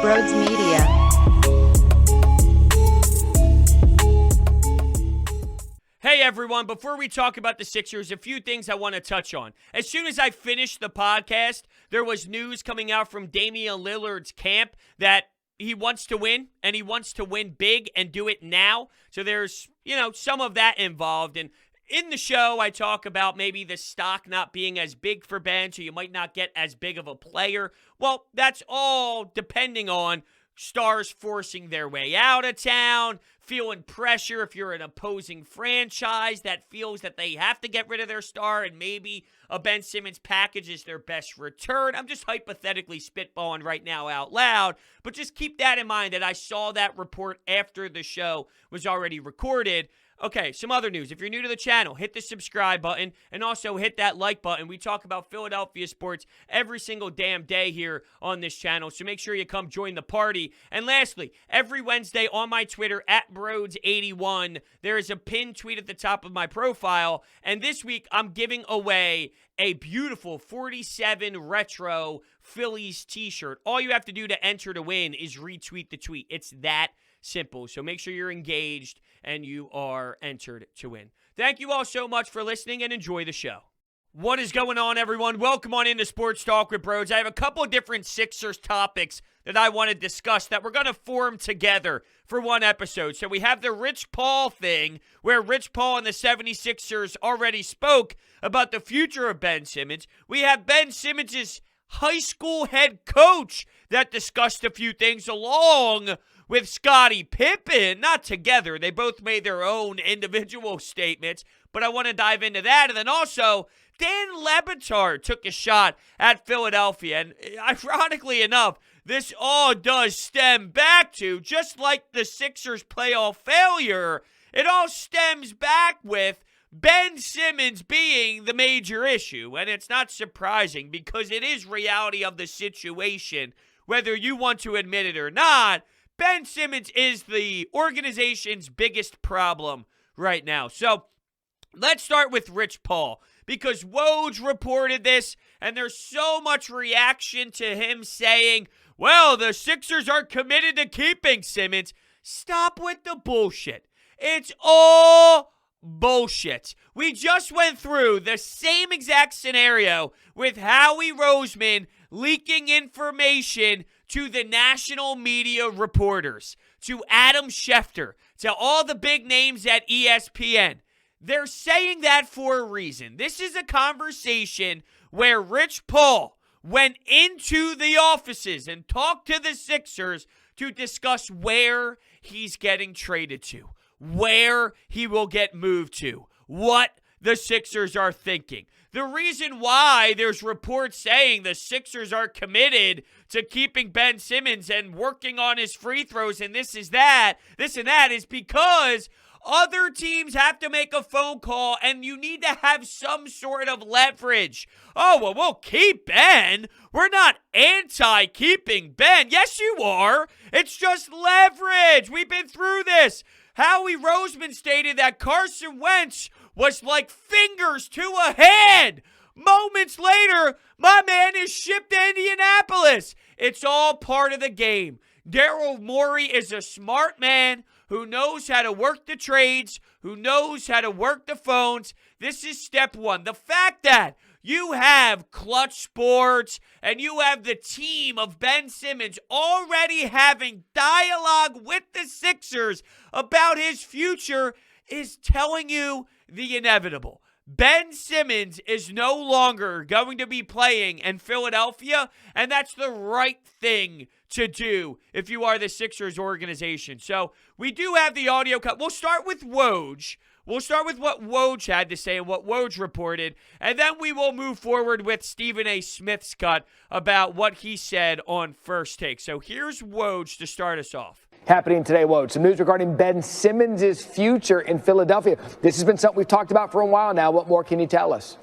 Brodes Media. Hey everyone, before we talk about the Sixers, a few things I want to touch on. As soon as I finished the podcast, there was news coming out from Damian Lillard's camp that he wants to win, and he wants to win big and do it now. So there's, some of that involved. And in the show, I talk about maybe the stock not being as big for Ben, so you might not get as big of a player. Well, that's all depending on stars forcing their way out of town, feeling pressure if you're an opposing franchise that feels that they have to get rid of their star, and maybe a Ben Simmons package is their best return. I'm just hypothetically spitballing right now out loud, but just keep that in mind that I saw that report after the show was already recorded. Okay, some other news. If you're new to the channel, hit the subscribe button and also hit that like button. We talk about Philadelphia sports every single damn day here on this channel, so make sure you come join the party. And lastly, every Wednesday on my Twitter, @Brodes81, there is a pinned tweet at the top of my profile, and this week I'm giving away a beautiful 47 retro Phillies t-shirt. All you have to do to enter to win is retweet the tweet. It's that simple. So make sure you're engaged and you are entered to win. Thank you all so much for listening and enjoy the show. What is going on, everyone? Welcome on into Sports Talk with Brodes. I have a couple of different Sixers topics that I want to discuss that we're going to form together for one episode. So we have the Rich Paul thing, where Rich Paul and the 76ers already spoke about the future of Ben Simmons. We have Ben Simmons' high school head coach that discussed a few things along with Scottie Pippen, not together. They both made their own individual statements, but I want to dive into that. And then also, Dan Le Batard took a shot at Philadelphia. And ironically enough, this all does stem back to, just like the Sixers' playoff failure, it all stems back with Ben Simmons being the major issue. And it's not surprising because it is reality of the situation, whether you want to admit it or not. Ben Simmons is the organization's biggest problem right now. So let's start with Rich Paul, because Woj reported this, and there's so much reaction to him saying, well, the Sixers are committed to keeping Simmons. Stop with the bullshit. It's all bullshit. We just went through the same exact scenario with Howie Roseman leaking information to the national media reporters, to Adam Schefter, to all the big names at ESPN. They're saying that for a reason. This is a conversation where Rich Paul went into the offices and talked to the Sixers to discuss where he's getting traded to, where he will get moved to, what the Sixers are thinking. The reason why there's reports saying the Sixers are committed to keeping Ben Simmons and working on his free throws and this and that is because other teams have to make a phone call and you need to have some sort of leverage. Oh, well, we'll keep Ben. We're not anti-keeping Ben. Yes, you are. It's just leverage. We've been through this. Howie Roseman stated that Carson Wentz was like fingers to a hand. Moments later, my man is shipped to Indianapolis. It's all part of the game. Daryl Morey is a smart man who knows how to work the trades, who knows how to work the phones. This is step one. The fact that you have Clutch Sports and you have the team of Ben Simmons already having dialogue with the Sixers about his future is telling you the inevitable. Ben Simmons is no longer going to be playing in Philadelphia, and that's the right thing to do if you are the Sixers organization. So we do have the audio cut. We'll start with Woj. We'll start with what Woj had to say and what Woj reported, and then we will move forward with Stephen A. Smith's cut about what he said on First Take. So here's Woj to start us off. Happening today, Woj. Some news regarding Ben Simmons' future in Philadelphia. This has been something we've talked about for a while now. What more can you tell us?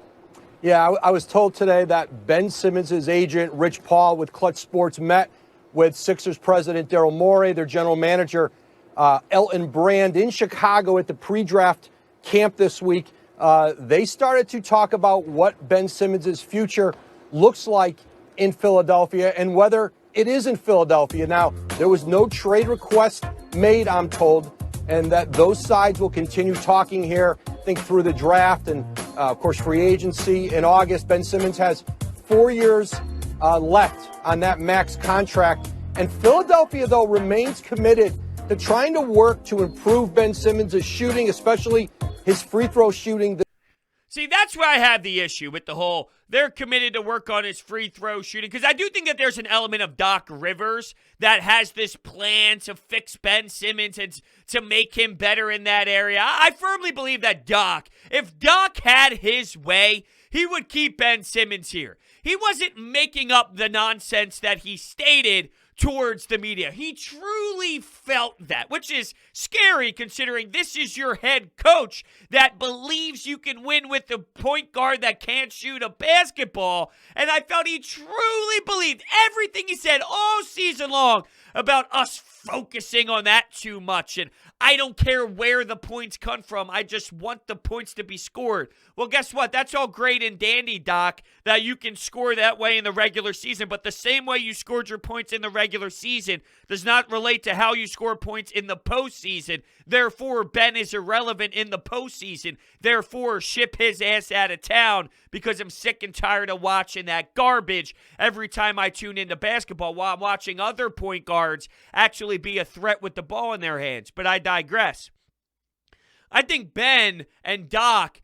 Yeah, I was told today that Ben Simmons' agent, Rich Paul, with Clutch Sports, met with Sixers president Daryl Morey, their general manager, Elton Brand, in Chicago at the pre-draft camp this week. They started to talk about what Ben Simmons' future looks like in Philadelphia and whether it is in Philadelphia. Now, there was no trade request made, I'm told, and that those sides will continue talking here, I think, through the draft and, of course, free agency in August. Ben Simmons has 4 years left on that max contract. And Philadelphia, though, remains committed to trying to work to improve Ben Simmons' shooting, especially his free throw shooting. See, that's where I have the issue with the whole they're committed to work on his free throw shooting, because I do think that there's an element of Doc Rivers that has this plan to fix Ben Simmons and to make him better in that area. I firmly believe that if Doc had his way, he would keep Ben Simmons here. He wasn't making up the nonsense that he stated towards the media. He truly felt that, which is scary considering this is your head coach that believes you can win with the point guard that can't shoot a basketball. And I felt he truly believed everything he said all season long about us focusing on that too much. And I don't care where the points come from. I just want the points to be scored. Well, guess what? That's all great and dandy, Doc, that you can score that way in the regular season. But the same way you scored your points in the regular season does not relate to how you score points in the postseason. Therefore, Ben is irrelevant in the postseason. Therefore, ship his ass out of town, because I'm sick and tired of watching that garbage every time I tune into basketball while I'm watching other point guards actually be a threat with the ball in their hands. But I digress. I think Ben and Doc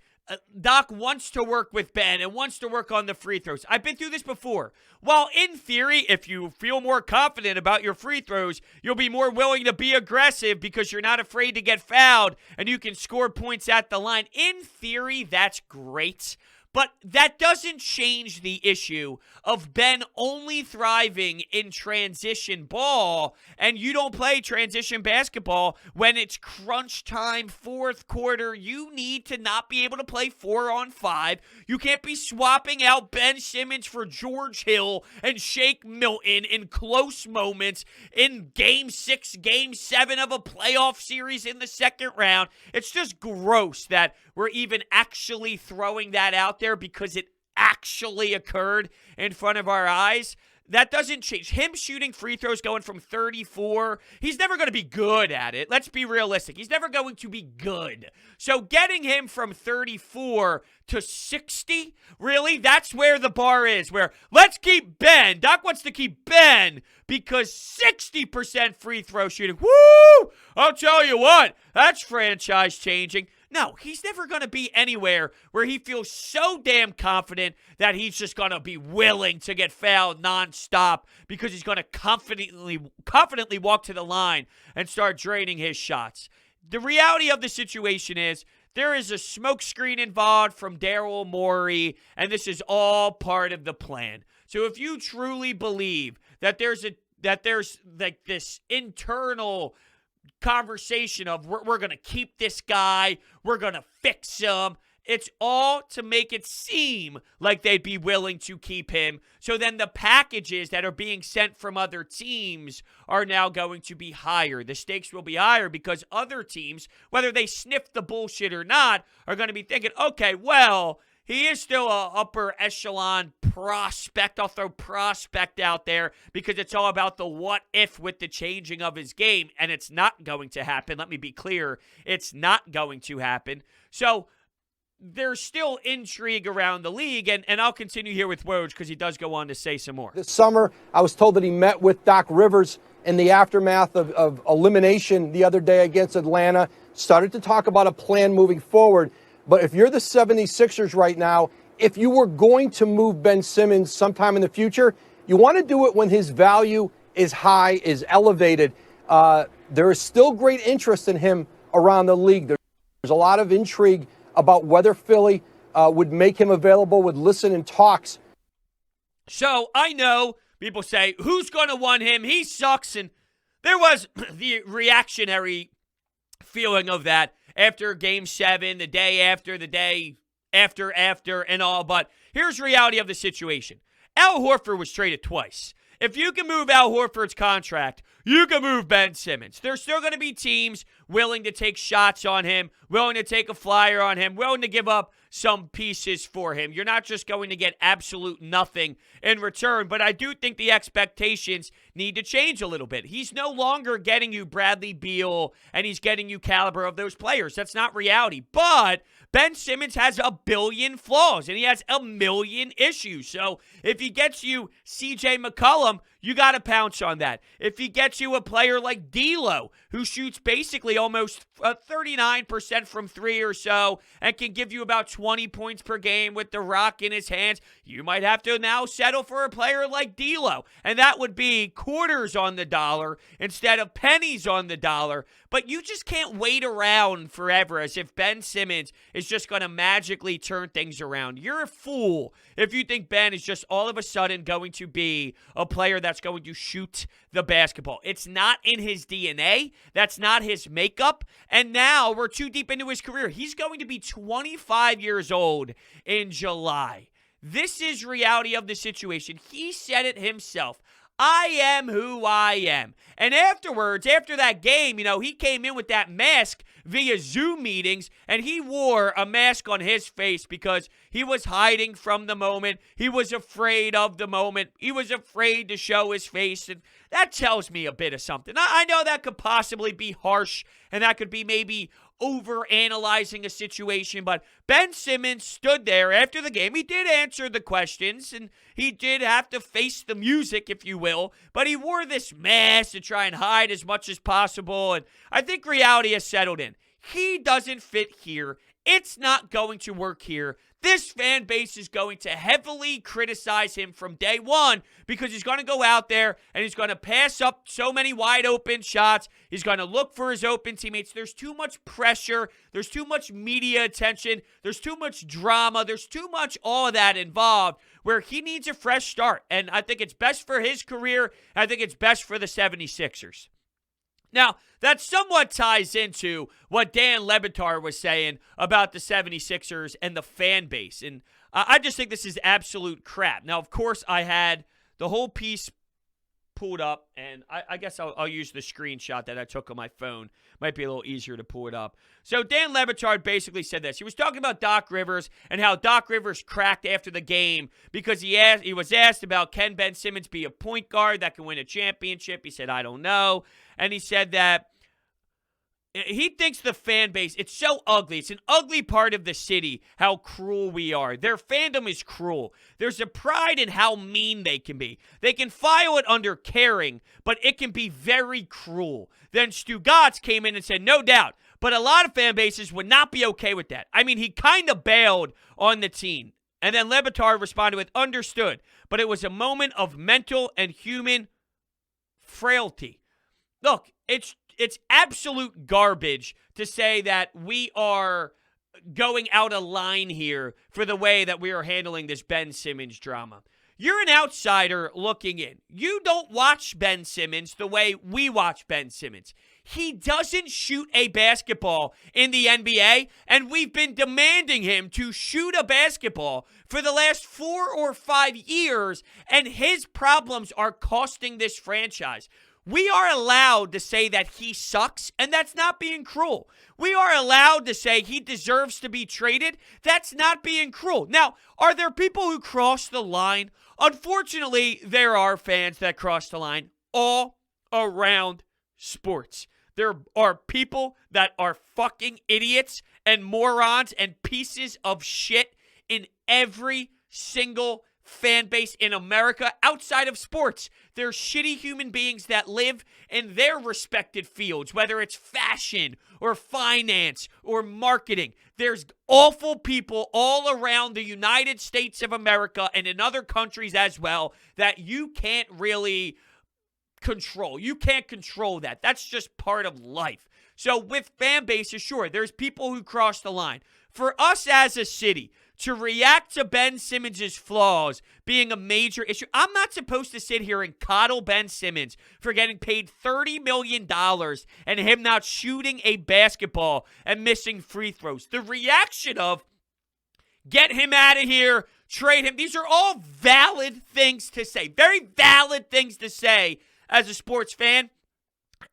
wants to work with Ben and wants to work on the free throws. I've been through this before. While in theory, if you feel more confident about your free throws, you'll be more willing to be aggressive because you're not afraid to get fouled and you can score points at the line. In theory, that's great. But that doesn't change the issue of Ben only thriving in transition ball, and you don't play transition basketball when it's crunch time, fourth quarter. You need to not be able to play 4-on-5. You can't be swapping out Ben Simmons for George Hill and Shake Milton in close moments in Game 6, Game 7 of a playoff series in the second round. It's just gross that we're even actually throwing that out there because it actually occurred in front of our eyes. That doesn't change. Him shooting free throws going from 34, he's never going to be good at it. Let's be realistic. He's never going to be good. So getting him from 34 to 60, really, that's where the bar is, where let's keep Ben. Doc wants to keep Ben because 60% free throw shooting. Woo! I'll tell you what, that's franchise changing. No, he's never going to be anywhere where he feels so damn confident that he's just going to be willing to get fouled nonstop because he's going to confidently walk to the line and start draining his shots. The reality of the situation is there is a smokescreen involved from Daryl Morey, and this is all part of the plan. So if you truly believe that there's like this internal conversation of we're going to keep this guy, we're going to fix him, it's all to make it seem like they'd be willing to keep him. So then the packages that are being sent from other teams are now going to be higher. The stakes will be higher because other teams, whether they sniff the bullshit or not, are going to be thinking, okay, well, he is still an upper echelon prospect. I'll throw prospect out there because it's all about the what if with the changing of his game, and it's not going to happen. Let me be clear. It's not going to happen. So there's still intrigue around the league, and I'll continue here with Brodes because he does go on to say some more. This summer, I was told that he met with Doc Rivers in the aftermath of elimination the other day against Atlanta, started to talk about a plan moving forward. But if you're the 76ers right now, if you were going to move Ben Simmons sometime in the future, you want to do it when his value is high, is elevated. There is still great interest in him around the league. There's a lot of intrigue about whether Philly would make him available, would listen in talks. So I know people say, who's going to want him? He sucks. And there was the reactionary feeling of that after Game 7, the day after, and all. But here's the reality of the situation. Al Horford was traded twice. If you can move Al Horford's contract, you can move Ben Simmons. There's still going to be teams willing to take shots on him, willing to take a flyer on him, willing to give up some pieces for him. You're not just going to get absolute nothing in return, but I do think the expectations need to change a little bit. He's no longer getting you Bradley Beal, and he's getting you caliber of those players. That's not reality. But Ben Simmons has a billion flaws, and he has a million issues. So if he gets you C.J. McCollum, you got to pounce on that. If he gets you a player like D'Lo, who shoots basically almost 39% from three or so, and can give you about 20 points per game with the rock in his hands, you might have to now settle for a player like D'Lo. And that would be quarters on the dollar instead of pennies on the dollar. But you just can't wait around forever as if Ben Simmons is just going to magically turn things around. You're a fool if you think Ben is just all of a sudden going to be a player that's going to shoot the basketball. It's not in his DNA. That's not his makeup. And now we're too deep into his career. He's going to be 25 years old in July. This is reality of the situation. He said it himself. I am who I am. And afterwards, after that game, he came in with that mask via Zoom meetings, and he wore a mask on his face because he was hiding from the moment. He was afraid of the moment. He was afraid to show his face, and that tells me a bit of something. I know that could possibly be harsh, and that could be maybe over-analyzing a situation, but Ben Simmons stood there after the game. He did answer the questions, and he did have to face the music, if you will, but he wore this mask to try and hide as much as possible, and I think reality has settled in. He doesn't fit here. It's not going to work here. This fan base is going to heavily criticize him from day one because he's going to go out there and he's going to pass up so many wide open shots. He's going to look for his open teammates. There's too much pressure. There's too much media attention. There's too much drama. There's too much all of that involved where he needs a fresh start. And I think it's best for his career. I think it's best for the 76ers. Now, that somewhat ties into what Dan Le Batard was saying about the 76ers and the fan base. And I just think this is absolute crap. Now, of course, I had the whole piece pulled up, and I guess I'll use the screenshot that I took on my phone. Might be a little easier to pull it up. So Dan Le Batard basically said this. He was talking about Doc Rivers and how Doc Rivers cracked after the game because he was asked about, can Ben Simmons be a point guard that can win a championship? He said, I don't know. And he said that he thinks the fan base, it's so ugly. It's an ugly part of the city, how cruel we are. Their fandom is cruel. There's a pride in how mean they can be. They can file it under caring, but it can be very cruel. Then Stugotz came in and said, no doubt, but a lot of fan bases would not be okay with that. I mean, he kind of bailed on the team. And then Le Batard responded with, understood, but it was a moment of mental and human frailty. Look, it's absolute garbage to say that we are going out of line here for the way that we are handling this Ben Simmons drama. You're an outsider looking in. You don't watch Ben Simmons the way we watch Ben Simmons. He doesn't shoot a basketball in the NBA, and we've been demanding him to shoot a basketball for the last 4 or 5 years, and his problems are costing this franchise. We are allowed to say that he sucks, and that's not being cruel. We are allowed to say he deserves to be traded. That's not being cruel. Now, are there people who cross the line? Unfortunately, there are fans that cross the line all around sports. There are people that are fucking idiots and morons and pieces of shit in every single fan base in America outside of sports. They're shitty human beings that live in their respected fields, whether it's fashion or finance or marketing. There's awful people all around the United States of America and in other countries as well that you can't really control. You can't control that. That's just part of life. So with fan bases, sure, there's people who cross the line. For us as a city to react to Ben Simmons' flaws being a major issue, I'm not supposed to sit here and coddle Ben Simmons for getting paid $30 million and him not shooting a basketball and missing free throws. The reaction of, get him out of here, trade him, these are all valid things to say. Very valid things to say as a sports fan,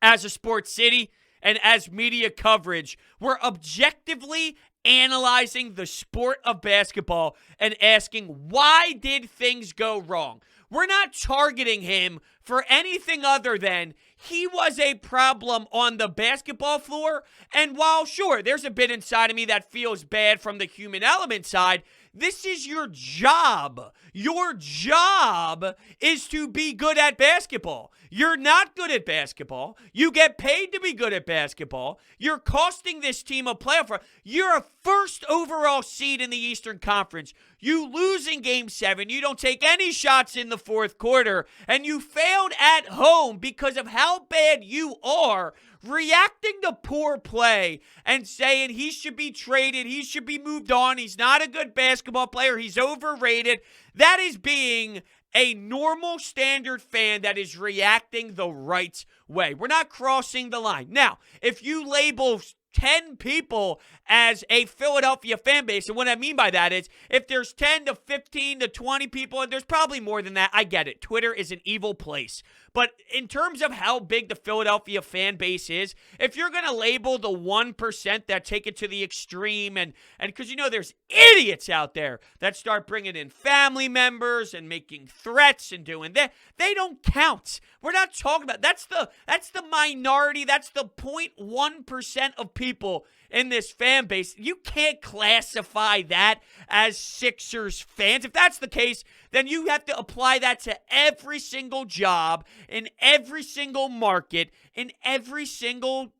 as a sports city, and as media coverage, where objectively analyzing the sport of basketball and asking, why did things go wrong? We're not targeting him for anything other than he was a problem on the basketball floor. And while, sure, there's a bit inside of me that feels bad from the human element side, this is your job. Your job is to be good at basketball. You're not good at basketball. You get paid to be good at basketball. You're costing this team a playoff run. You're a first overall seed in the Eastern Conference. You lose in Game 7. You don't take any shots in the fourth quarter. And you failed at home because of how bad you are, reacting to poor play and saying he should be traded, he should be moved on, he's not a good basketball player, he's overrated. That is being a normal standard fan that is reacting the right way. We're not crossing the line. Now, if you label 10 people as a Philadelphia fan base, and what I mean by that is if there's 10 to 15 to 20 people, and there's probably more than that, I get it. Twitter is an evil place. But in terms of how big the Philadelphia fan base is, if you're going to label the 1% that take it to the extreme, and because there's idiots out there that start bringing in family members and making threats and doing that, they don't count. We're not talking about that's the minority. That's the 0.1% of people in this fan base. You can't classify that as Sixers fans. If that's the case, then you have to apply that to every single job, in every single market, in every single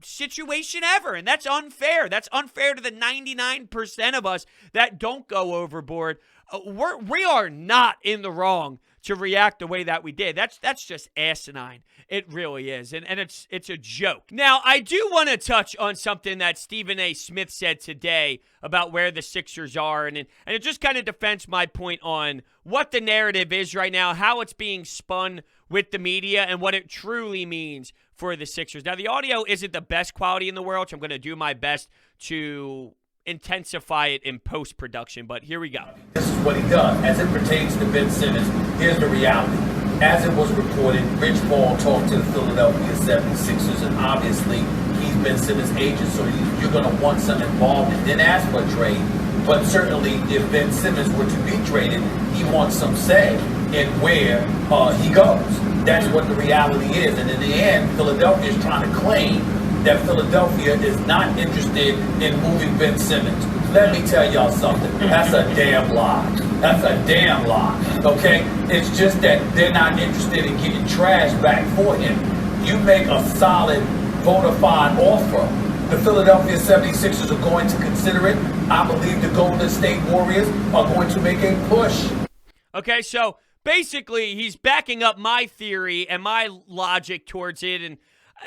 situation ever. And that's unfair. That's unfair to the 99% of us that don't go overboard. We are not in the wrong to react the way that we did. That's just asinine. It really is. And it's a joke. Now, I do want to touch on something that Stephen A. Smith said today about where the Sixers are. And it just kind of defends my point on what the narrative is right now, how it's being spun with the media, and what it truly means for the Sixers. Now, the audio isn't the best quality in the world, so I'm going to do my best to intensify it in post-production, but here we go. This is what he does. As it pertains to Ben Simmons, here's the reality. As it was reported, Rich Paul talked to the Philadelphia 76ers, and obviously he's Ben Simmons' agent, so you're going to want some involvement. Didn't ask for a trade, but certainly if Ben Simmons were to be traded, he wants some say in where he goes. That's what the reality is, and in the end, Philadelphia is trying to claim that Philadelphia is not interested in moving Ben Simmons. Let me tell y'all something. That's a damn lie. That's a damn lie, okay? It's just that they're not interested in getting trash back for him. You make a solid, bona fide offer. The Philadelphia 76ers are going to consider it. I believe the Golden State Warriors are going to make a push. Okay, so basically he's backing up my theory and my logic towards it, and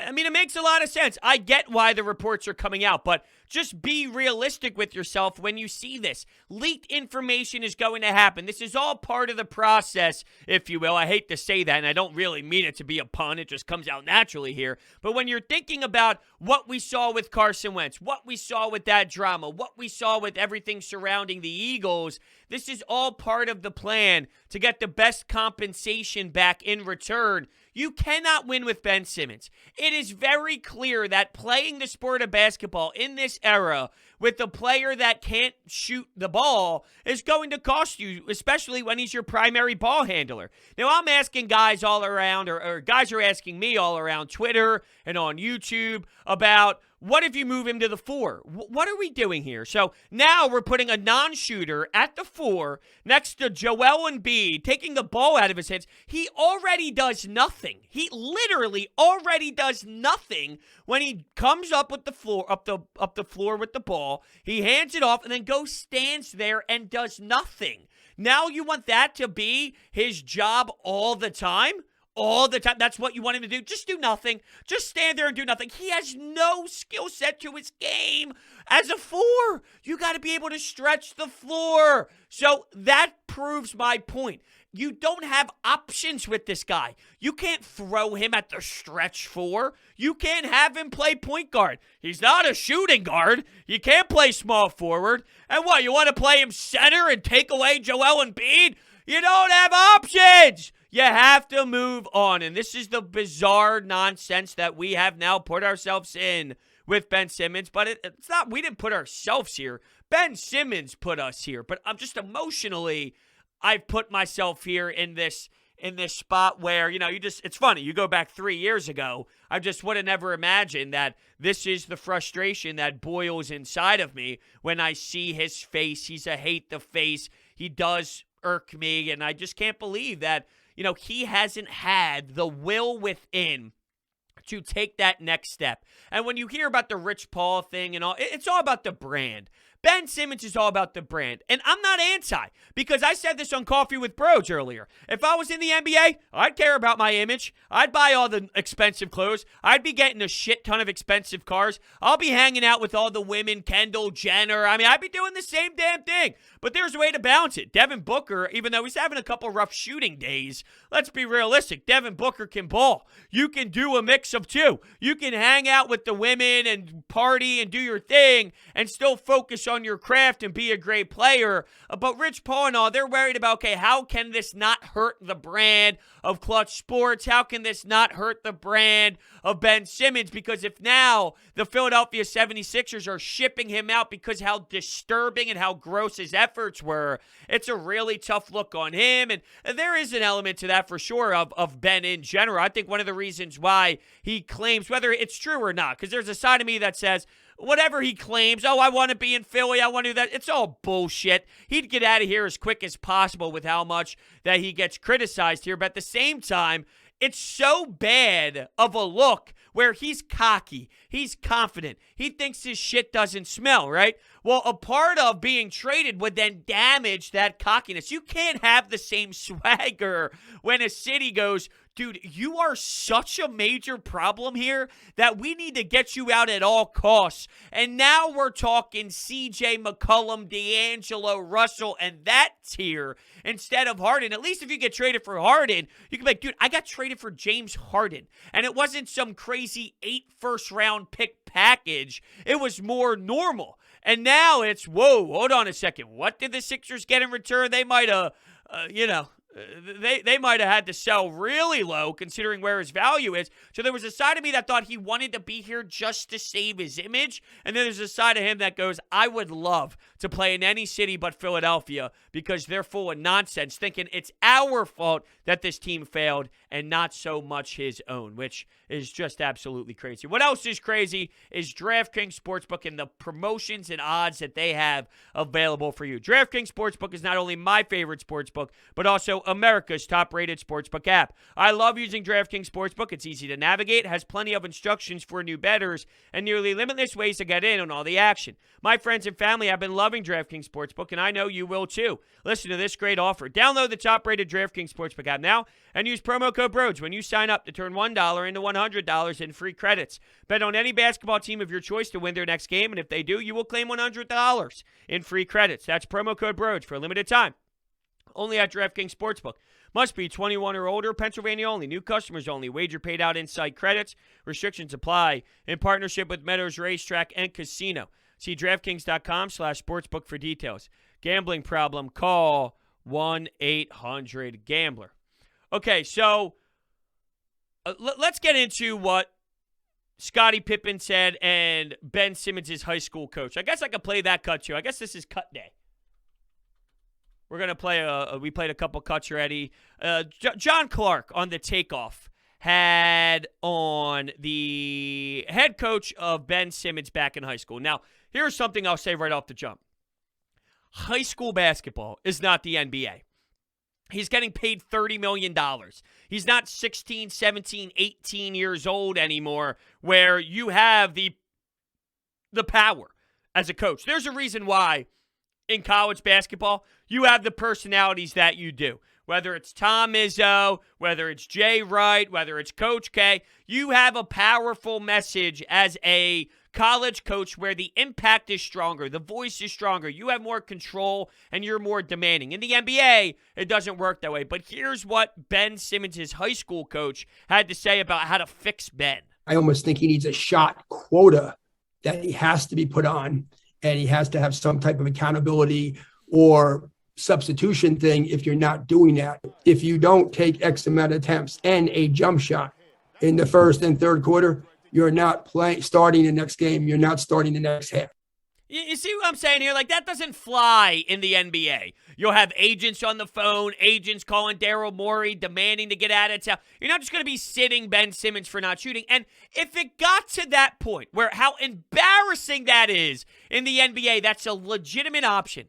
I mean, it makes a lot of sense. I get why the reports are coming out, but just be realistic with yourself when you see this. Leaked information is going to happen. This is all part of the process, if you will. I hate to say that, and I don't really mean it to be a pun. It just comes out naturally here. But when you're thinking about what we saw with Carson Wentz, what we saw with that drama, what we saw with everything surrounding the Eagles, this is all part of the plan to get the best compensation back in return. You cannot win with Ben Simmons. It is very clear that playing the sport of basketball in this era with a player that can't shoot the ball is going to cost you, especially when he's your primary ball handler. Now, I'm asking guys all around, or guys are asking me all around Twitter and on YouTube about, what if you move him to the 4? What are we doing here? So now we're putting a non-shooter at the 4 next to Joel Embiid, taking the ball out of his hands. He already does nothing. He literally already does nothing when he comes up with the floor, up the floor with the ball. He hands it off and then goes, stands there and does nothing. Now you want that to be his job all the time? All the time. That's what you want him to do. Just do nothing. Just stand there and do nothing. He has no skill set to his game as a 4. You got to be able to stretch the floor. So that proves my point. You don't have options with this guy. You can't throw him at the stretch 4. You can't have him play point guard. He's not a shooting guard. You can't play small forward. And what, you want to play him center and take away Joel Embiid? You don't have options. You have to move on. And this is the bizarre nonsense that we have now put ourselves in with Ben Simmons, but it's not, we didn't put ourselves here. Ben Simmons put us here, but I'm just emotionally, I've put myself here in this spot where, it's funny. You go back 3 years ago, I just would have never imagined that this is the frustration that boils inside of me when I see his face. He's a hate the face. He does irk me, and I just can't believe that, he hasn't had the will within to take that next step. And when you hear about the Rich Paul thing and all, it's all about the brand. Ben Simmons is all about the brand. And I'm not anti, because I said this on Coffee with Brodes earlier. If I was in the NBA, I'd care about my image. I'd buy all the expensive clothes. I'd be getting a shit ton of expensive cars. I'll be hanging out with all the women, Kendall Jenner. I'd be doing the same damn thing. But there's a way to balance it. Devin Booker, even though he's having a couple rough shooting days, let's be realistic. Devin Booker can ball. You can do a mix of two. You can hang out with the women and party and do your thing and still focus on your craft and be a great player. But Rich Paul and all, they're worried about, okay, how can this not hurt the brand of Clutch Sports? How can this not hurt the brand of Ben Simmons? Because if now the Philadelphia 76ers are shipping him out because how disturbing and how gross his efforts were, it's a really tough look on him. And there is an element to that for sure of Ben in general. I think one of the reasons why he claims, whether it's true or not, because there's a side of me that says, whatever he claims, I want to be in Philly, I want to do that, it's all bullshit. He'd get out of here as quick as possible with how much that he gets criticized here. But at the same time, it's so bad of a look where he's cocky, he's confident, he thinks his shit doesn't smell, right? Well, a part of being traded would then damage that cockiness. You can't have the same swagger when a city goes, dude, you are such a major problem here that we need to get you out at all costs. And now we're talking CJ McCollum, D'Angelo Russell, and that tier instead of Harden. At least if you get traded for Harden, you can be like, dude, I got traded for James Harden. And it wasn't some crazy 8 first-round pick package. It was more normal. And now it's, whoa, hold on a second. What did the Sixers get in return? They might have, They might have had to sell really low considering where his value is. So there was a side of me that thought he wanted to be here just to save his image. And then there's a side of him that goes, I would love to play in any city but Philadelphia because they're full of nonsense, thinking it's our fault that this team failed and not so much his own, which is just absolutely crazy. What else is crazy is DraftKings Sportsbook and the promotions and odds that they have available for you. DraftKings Sportsbook is not only my favorite sportsbook, but also America's top-rated sportsbook app. I love using DraftKings Sportsbook. It's easy to navigate, has plenty of instructions for new bettors, and nearly limitless ways to get in on all the action. My friends and family have been loving DraftKings Sportsbook, and I know you will too. Listen to this great offer. Download the top-rated DraftKings Sportsbook app now and use promo code Brodes when you sign up to turn $1 into $100 in free credits. Bet on any basketball team of your choice to win their next game, and if they do, you will claim $100 in free credits. That's promo code Brodes for a limited time. Only at DraftKings Sportsbook. Must be 21 or older. Pennsylvania only. New customers only. Wager paid out inside credits. Restrictions apply. In partnership with Meadows Racetrack and Casino. See DraftKings.com/sportsbook for details. Gambling problem? Call 1-800-GAMBLER. Okay, so let's get into what Scottie Pippen said and Ben Simmons' high school coach. I guess I could play that cut too. I guess this is cut day. We're going to play, we played a couple cuts already. John Clark on the takeoff had on the head coach of Ben Simmons back in high school. Now, here's something I'll say right off the jump. High school basketball is not the NBA. He's getting paid $30 million. He's not 16, 17, 18 years old anymore where you have the power as a coach. There's a reason why in college basketball, you have the personalities that you do. Whether it's Tom Izzo, whether it's Jay Wright, whether it's Coach K, you have a powerful message as a college coach where the impact is stronger, the voice is stronger, you have more control, and you're more demanding. In the NBA, it doesn't work that way. But here's what Ben Simmons, his high school coach, had to say about how to fix Ben. I almost think he needs a shot quota that he has to be put on, and he has to have some type of accountability or substitution thing if you're not doing that. If you don't take X amount of attempts and a jump shot in the first and third quarter, you're not starting the next game. You're not starting the next half. You see what I'm saying here? Like, that doesn't fly in the NBA. You'll have agents on the phone, agents calling Daryl Morey, demanding to get out of town. You're not just going to be sitting Ben Simmons for not shooting. And if it got to that point where how embarrassing that is in the NBA, that's a legitimate option.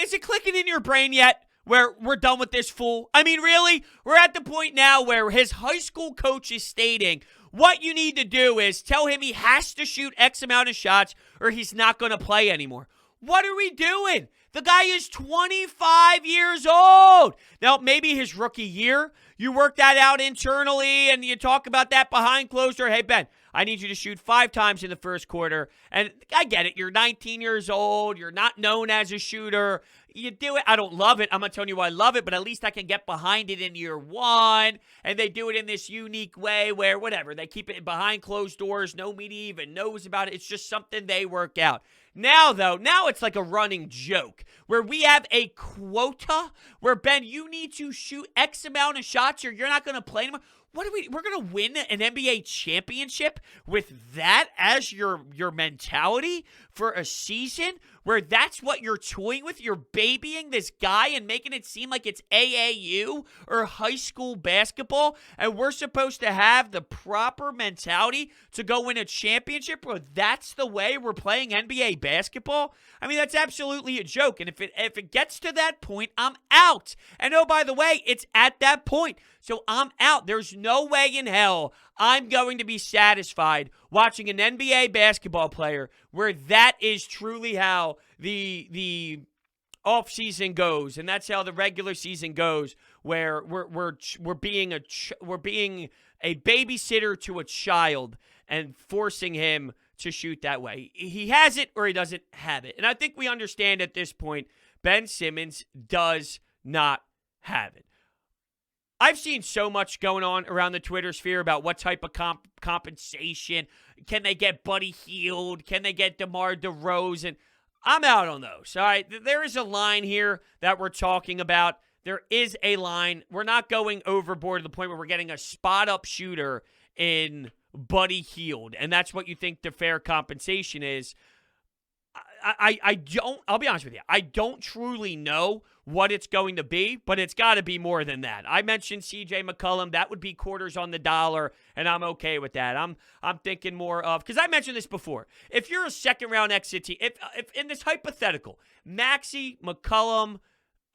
Is it clicking in your brain yet where we're done with this fool? I mean, really? We're at the point now where his high school coach is stating what you need to do is tell him he has to shoot X amount of shots or he's not going to play anymore. What are we doing? The guy is 25 years old. Now, maybe his rookie year, you work that out internally and you talk about that behind closed door. Hey, Ben, I need you to shoot 5 times in the first quarter. And I get it. You're 19 years old. You're not known as a shooter. You do it. I don't love it. I'm not telling you I love it, but at least I can get behind it in year 1. And they do it in this unique way where, whatever, they keep it behind closed doors. No media even knows about it. It's just something they work out. Now, though, it's like a running joke where we have a quota where, Ben, you need to shoot X amount of shots or you're not going to play anymore. We're going to win an NBA championship with that as your mentality for a season where that's what you're toying with? You're babying this guy and making it seem like it's AAU or high school basketball, and we're supposed to have the proper mentality to go win a championship? Bro, that's the way we're playing NBA basketball? I mean, that's absolutely a joke, and if it gets to that point, I'm out. And oh, by the way, it's at that point, so I'm out. There's no way in hell I'm going to be satisfied watching an NBA basketball player where that is truly how the offseason goes, and that's how the regular season goes, where we're being a babysitter to a child and forcing him to shoot that way. He has it or he doesn't have it. And I think we understand at this point Ben Simmons does not have it. I've seen so much going on around the Twitter sphere about what type of compensation. Can they get Buddy Hield? Can they get DeMar DeRozan? I'm out on those, all right? There is a line here that we're talking about. There is a line. We're not going overboard to the point where we're getting a spot-up shooter in Buddy Hield, and that's what you think the fair compensation is. I don't, I'll be honest with you, I don't truly know what it's going to be, but it's got to be more than that. I mentioned CJ McCollum. That would be quarters on the dollar, and I'm okay with that. I'm thinking more of, because I mentioned this before, if you're a second-round exit team, if in this hypothetical, Maxey, McCollum,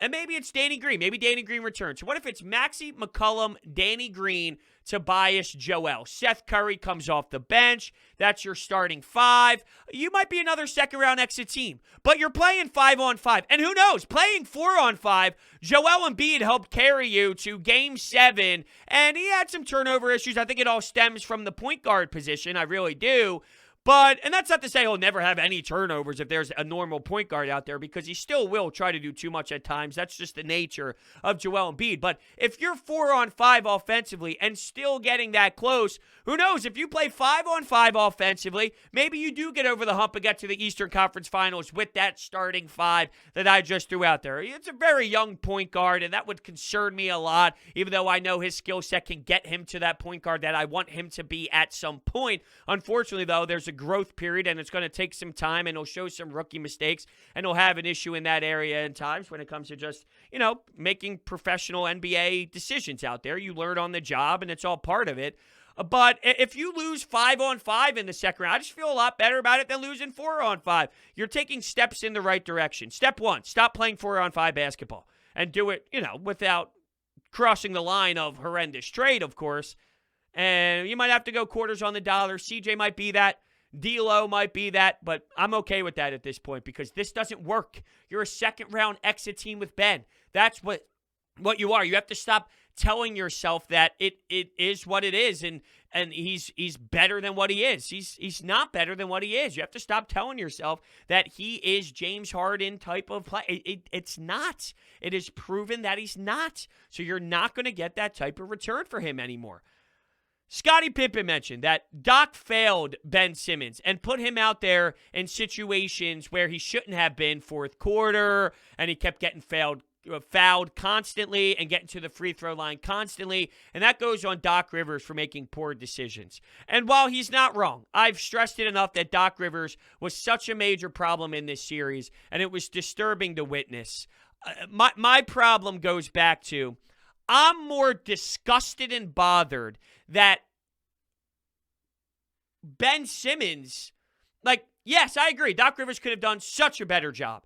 and maybe it's Danny Green. Maybe Danny Green returns. So what if it's Maxey, McCollum, Danny Green, Tobias Joel? Seth Curry comes off the bench. That's your starting 5. You might be another second-round exit team, but you're playing 5-on-5. And who knows? Playing 4-on-5, Joel Embiid helped carry you to Game 7, and he had some turnover issues. I think it all stems from the point guard position. I really do. And that's not to say he'll never have any turnovers if there's a normal point guard out there, because he still will try to do too much at times. That's just the nature of Joel Embiid. But if you're 4-on-5 offensively and still getting that close, who knows? If you play 5-on-5 offensively, maybe you do get over the hump and get to the Eastern Conference Finals with that starting 5 that I just threw out there. It's a very young point guard, and that would concern me a lot, even though I know his skill set can get him to that point guard that I want him to be at some point. Unfortunately, though, there's a growth period, and it's going to take some time, and he'll show some rookie mistakes, and he'll have an issue in that area in times when it comes to just, making professional NBA decisions out there. You learn on the job, and it's all part of it. But if you lose 5-on-5 in the second round, I just feel a lot better about it than losing 4-on-5. You're taking steps in the right direction. Step 1, stop playing 4-on-5 basketball and do it, without crossing the line of horrendous trade, of course. And you might have to go quarters on the dollar. CJ might be that. D'Lo might be that, but I'm okay with that at this point because this doesn't work. You're a second-round exit team with Ben. That's what you are. You have to stop telling yourself that it is what it is, and he's better than what he is. He's not better than what he is. You have to stop telling yourself that he is James Harden type of play. It's not. It is proven that he's not. So you're not going to get that type of return for him anymore. Scottie Pippen mentioned that Doc failed Ben Simmons and put him out there in situations where he shouldn't have been, fourth quarter, and he kept getting fouled fouled constantly and getting to the free throw line constantly, and that goes on Doc Rivers for making poor decisions. And while he's not wrong, I've stressed it enough that Doc Rivers was such a major problem in this series, and it was disturbing to witness. My problem goes back to, I'm more disgusted and bothered that Ben Simmons, like, yes, I agree, Doc Rivers could have done such a better job.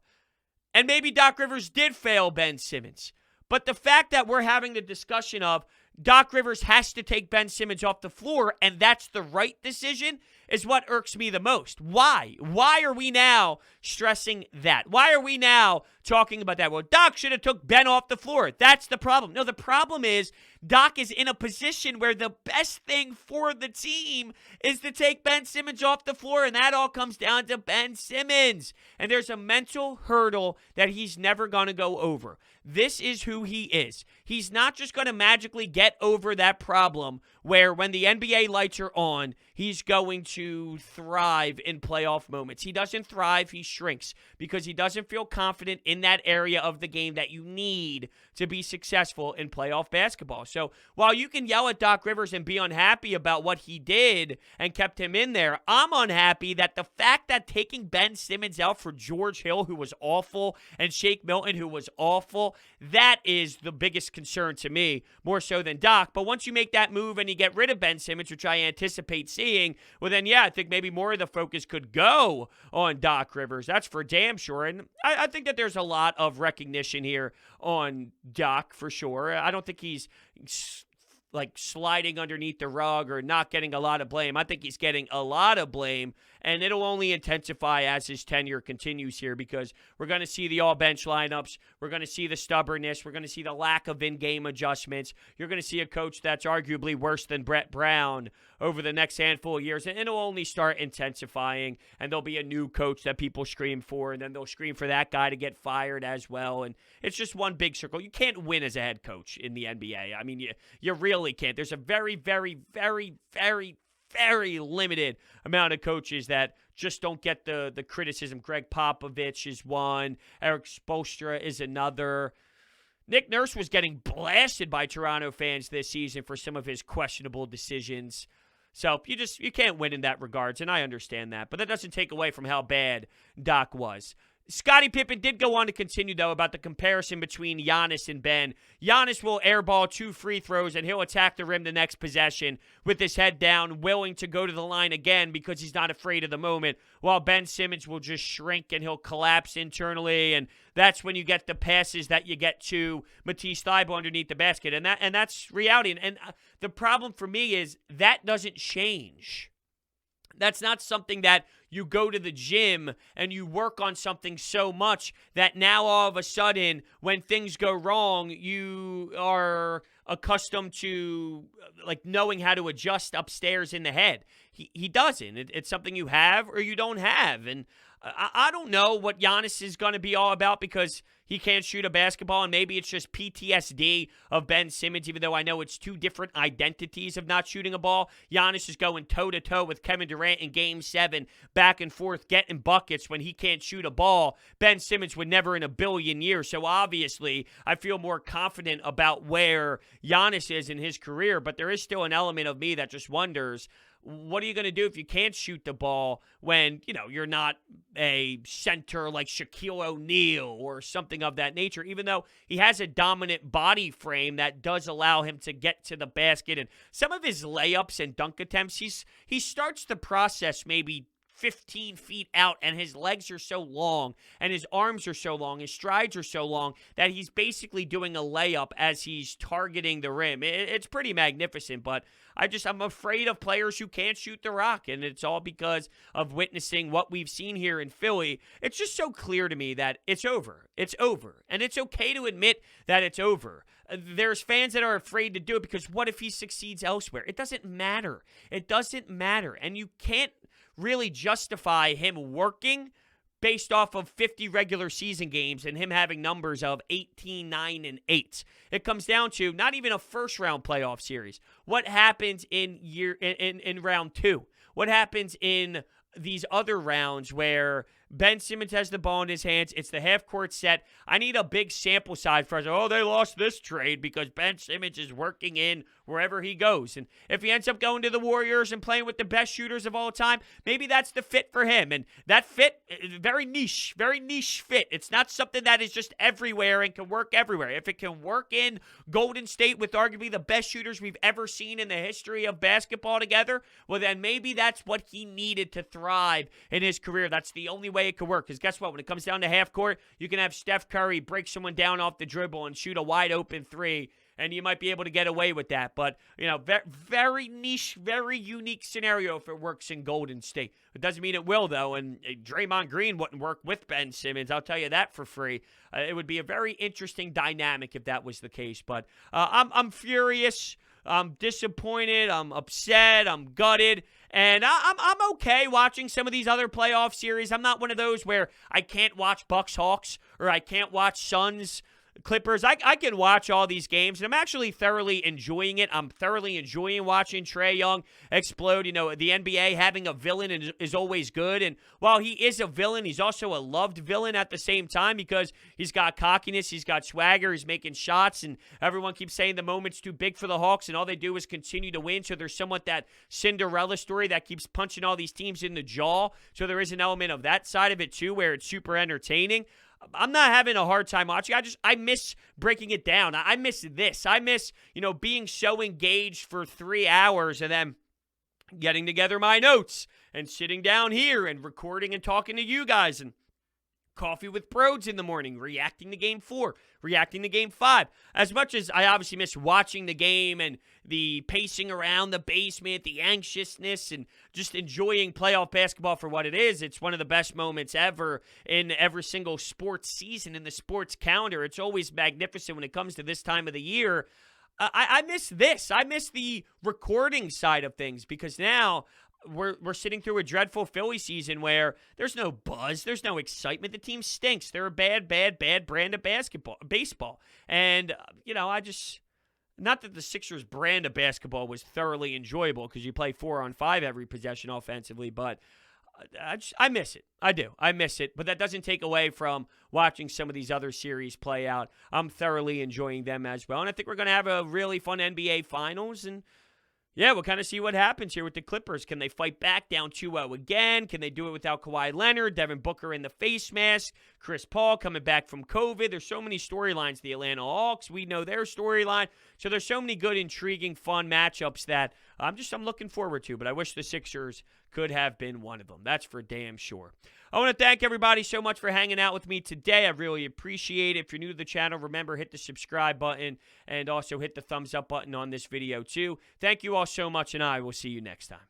And maybe Doc Rivers did fail Ben Simmons. But the fact that we're having the discussion of Doc Rivers has to take Ben Simmons off the floor and that's the right decision is what irks me the most. Why? Why are we now stressing that? Why are we now talking about that? Well, Doc should have took Ben off the floor. That's the problem. No, the problem is Doc is in a position where the best thing for the team is to take Ben Simmons off the floor, and that all comes down to Ben Simmons. And there's a mental hurdle that he's never going to go over. This is who he is. He's not just going to magically get over that problem where when the NBA lights are on, he's going to thrive in playoff moments. He doesn't thrive, he shrinks because he doesn't feel confident in that area of the game that you need to be successful in playoff basketball. So while you can yell at Doc Rivers and be unhappy about what he did and kept him in there, I'm unhappy that the fact that taking Ben Simmons out for George Hill, who was awful, and Shake Milton, who was awful, that is the biggest concern to me, more so than Doc. But once you make that move and you get rid of Ben Simmons, which I anticipate seeing, well then, yeah, I think maybe more of the focus could go on Doc Rivers. That's for damn sure. And I think that there's a lot of recognition here on Doc for sure. I don't think he's like sliding underneath the rug or not getting a lot of blame. I think he's getting a lot of blame, and it'll only intensify as his tenure continues here because we're going to see the all-bench lineups. We're going to see the stubbornness. We're going to see the lack of in-game adjustments. You're going to see a coach that's arguably worse than Brett Brown over the next handful of years, and it'll only start intensifying, and there'll be a new coach that people scream for, and then they'll scream for that guy to get fired as well, and it's just one big circle. You can't win as a head coach in the NBA. I mean, you really can't. There's a very, very, very, very, very limited amount of coaches that just don't get the criticism. Greg Popovich is one. Eric Spoelstra is another. Nick Nurse was getting blasted by Toronto fans this season for some of his questionable decisions. So you can't win in that regards, and I understand that. But that doesn't take away from how bad Doc was. Scottie Pippen did go on to continue, though, about the comparison between Giannis and Ben. Giannis will airball 2 free throws, and he'll attack the rim the next possession with his head down, willing to go to the line again because he's not afraid of the moment, while Ben Simmons will just shrink and he'll collapse internally, and that's when you get the passes that you get to Matisse Thybulle underneath the basket, and that's reality. And the problem for me is that doesn't change. That's not something that you go to the gym and you work on something so much that now all of a sudden when things go wrong, you are accustomed to like knowing how to adjust upstairs in the head. He doesn't. It's something you have or you don't have. And I don't know what Giannis is going to be all about because he can't shoot a basketball, and maybe it's just PTSD of Ben Simmons, even though I know it's 2 different identities of not shooting a ball. Giannis is going toe-to-toe with Kevin Durant in Game 7, back and forth, getting buckets when he can't shoot a ball. Ben Simmons would never in a billion years, so obviously I feel more confident about where Giannis is in his career, but there is still an element of me that just wonders, what are you going to do if you can't shoot the ball when, you're not a center like Shaquille O'Neal or something of that nature, even though he has a dominant body frame that does allow him to get to the basket. And some of his layups and dunk attempts, he starts the process maybe 15 feet out, and his legs are so long and his arms are so long, his strides are so long that he's basically doing a layup as he's targeting the rim. It's pretty magnificent, but I'm afraid of players who can't shoot the rock, and it's all because of witnessing what we've seen here in Philly. It's just so clear to me that it's over. It's over, and it's okay to admit that it's over. There's fans that are afraid to do it because what if he succeeds elsewhere? It doesn't matter. It doesn't matter, and you can't really justify him working based off of 50 regular season games and him having numbers of 18, 9, and 8. It comes down to not even a first-round playoff series. What happens in round 2? What happens in these other rounds where Ben Simmons has the ball in his hands. It's the half-court set. I need a big sample size for us. Oh, they lost this trade because Ben Simmons is working in wherever he goes. And if he ends up going to the Warriors and playing with the best shooters of all time, maybe that's the fit for him. And that fit, very niche fit. It's not something that is just everywhere and can work everywhere. If it can work in Golden State with arguably the best shooters we've ever seen in the history of basketball together, well, then maybe that's what he needed to thrive in his career. That's the only way it could work. Because guess what? When it comes down to half court, you can have Steph Curry break someone down off the dribble and shoot a wide open three, and you might be able to get away with that. But, very niche, very unique scenario if it works in Golden State. It doesn't mean it will, though, and Draymond Green wouldn't work with Ben Simmons. I'll tell you that for free. It would be a very interesting dynamic if that was the case. But I'm furious. I'm disappointed. I'm upset. I'm gutted. And I'm okay watching some of these other playoff series. I'm not one of those where I can't watch Bucks Hawks or I can't watch Suns Clippers. I can watch all these games, and I'm actually thoroughly enjoying it. I'm thoroughly enjoying watching Trae Young explode. The NBA having a villain is always good, and while he is a villain, he's also a loved villain at the same time because he's got cockiness, he's got swagger, he's making shots, and everyone keeps saying the moment's too big for the Hawks, and all they do is continue to win, so there's somewhat that Cinderella story that keeps punching all these teams in the jaw, so there is an element of that side of it too where it's super entertaining. I'm not having a hard time watching. I miss breaking it down. I miss this. I miss, being so engaged for 3 hours and then getting together my notes and sitting down here and recording and talking to you guys and coffee with Brodes in the morning, reacting to Game 4, reacting to Game 5. As much as I obviously miss watching the game and the pacing around the basement, the anxiousness, and just enjoying playoff basketball for what it is, it's one of the best moments ever in every single sports season in the sports calendar. It's always magnificent when it comes to this time of the year. I miss this. I miss the recording side of things because now we're sitting through a dreadful Philly season where there's no buzz, there's no excitement. The team stinks. They're a bad brand of baseball. And, not that the Sixers brand of basketball was thoroughly enjoyable because you play 4-on-5 every possession offensively, but I miss it. I do. I miss it. But that doesn't take away from watching some of these other series play out. I'm thoroughly enjoying them as well. And I think we're going to have a really fun NBA Finals. And yeah, we'll kind of see what happens here with the Clippers. Can they fight back down 2-0 again? Can they do it without Kawhi Leonard, Devin Booker in the face mask, Chris Paul coming back from COVID? There's so many storylines. The Atlanta Hawks, we know their storyline. So there's so many good, intriguing, fun matchups that I'm looking forward to. But I wish the Sixers could have been one of them. That's for damn sure. I want to thank everybody so much for hanging out with me today. I really appreciate it. If you're new to the channel, remember, hit the subscribe button and also hit the thumbs up button on this video too. Thank you all so much, and I will see you next time.